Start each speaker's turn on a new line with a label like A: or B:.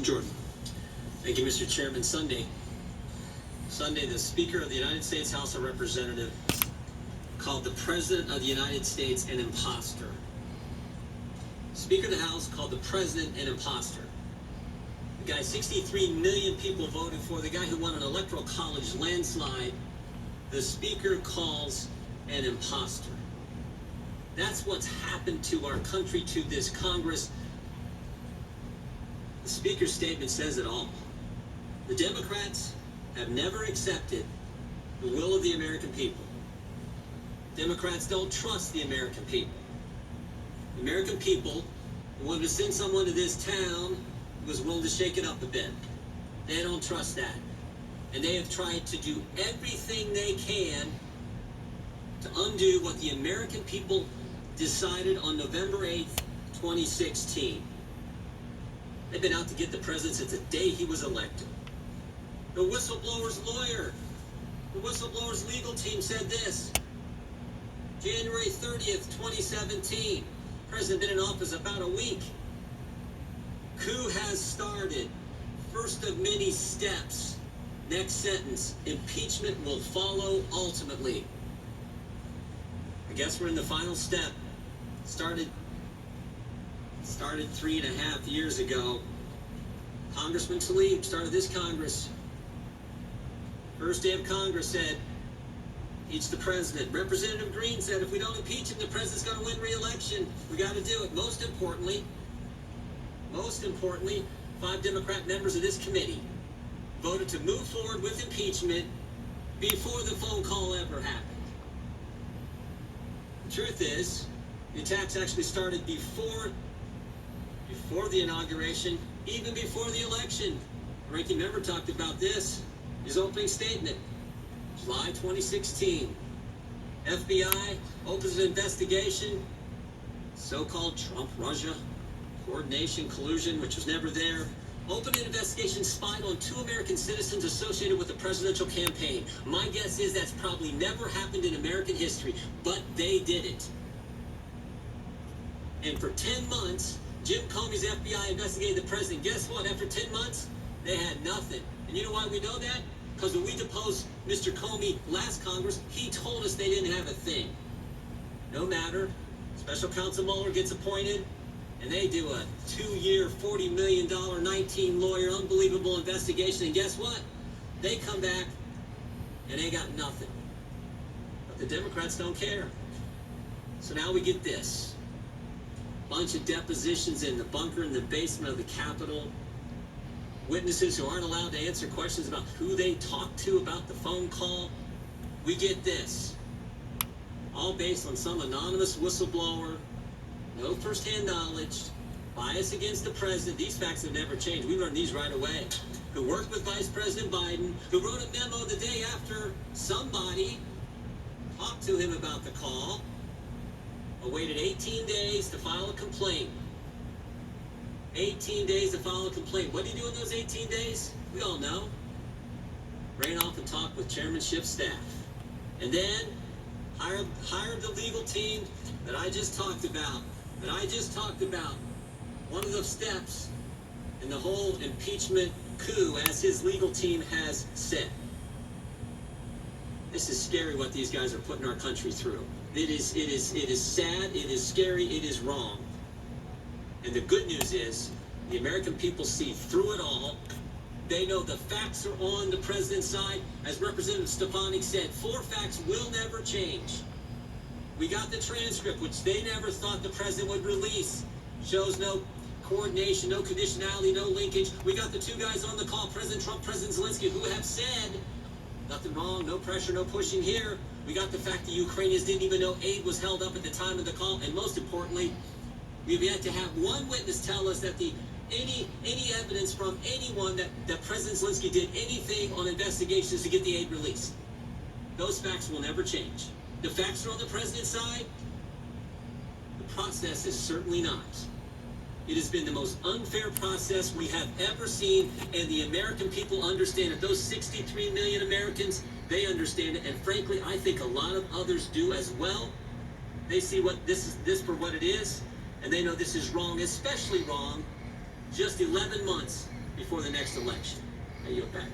A: Jordan. Thank you, Mr. Chairman. Sunday, the Speaker of the United States House of Representatives called the President of the United States an imposter. Speaker of the House called the President an imposter. The guy 63 million people voted for, the guy who won an electoral college landslide, the Speaker calls an imposter. That's what's happened to our country, to this Congress. The Speaker's statement says it all. The Democrats have never accepted the will of the American people. Democrats don't trust the American people. The American people wanted to send someone to this town who was willing to shake it up a bit. They don't trust that. And they have tried to do everything they can to undo what the American people decided on November 8th, 2016. They've been out to get the president since the day he was elected. The whistleblower's lawyer, the whistleblower's legal team said this. January 30th, 2017. President been in office about a week. Coup has started. First of many steps. Next sentence. Impeachment will follow ultimately. I guess we're in the final step. Started 3.5 years ago. Congressman Tlaib started this Congress. First day of Congress said, impeach the president. Representative Green said, if we don't impeach him, the president's going to win re-election. We got to do it. Most importantly, 5 Democrat members of this committee voted to move forward with impeachment before the phone call ever happened. The truth is, the attacks actually started before the inauguration, even before the election. The ranking member talked about this, his opening statement, July 2016. FBI opens an investigation, so-called Trump-Russia coordination collusion, which was never there. Opened an investigation, spied on 2 American citizens associated with the presidential campaign. My guess is that's probably never happened in American history, but they did it. And for 10 months, Jim Comey's FBI investigated the president. Guess what? After 10 months, they had nothing. And you know why we know that? Because when we deposed Mr. Comey last Congress, he told us they didn't have a thing. No matter. Special Counsel Mueller gets appointed, and they do a 2-year, $40 million, 19-lawyer, unbelievable investigation. And guess what? They come back, and they got nothing. But the Democrats don't care. So now we get this. Bunch of depositions in the bunker in the basement of the Capitol. Witnesses who aren't allowed to answer questions about who they talked to about the phone call. We get this. All based on some anonymous whistleblower. No first-hand knowledge. Bias against the president. These facts have never changed. We learned these right away. Who worked with Vice President Biden. Who wrote a memo the day after somebody talked to him about the call. Awaited 18 days to file a complaint. 18 days to file a complaint. What do you do in those 18 days? We all know. Ran off and talked with chairmanship staff. And then hired the legal team that I just talked about. One of the steps in the whole impeachment coup, as his legal team has said. This is scary what these guys are putting our country through. It is sad, it is scary, it is wrong. And the good news is, the American people see through it all. They know the facts are on the president's side. As Representative Stefanik said, 4 facts will never change. We got the transcript, which they never thought the president would release. Shows no coordination, no conditionality, no linkage. We got the 2 guys on the call, President Trump, President Zelensky, who have said, nothing wrong, no pressure, no pushing here. We got the fact the Ukrainians didn't even know aid was held up at the time of the call. And most importantly, we've yet to have one witness tell us that any evidence from anyone that President Zelensky did anything on investigations to get the aid released. Those facts will never change. The facts are on the president's side. The process is certainly not. It has been the most unfair process we have ever seen, and the American people understand it. Those 63 million Americans, they understand it, and frankly, I think a lot of others do as well. They see what this for what it is, and they know this is wrong, especially wrong, just 11 months before the next election. I yield back.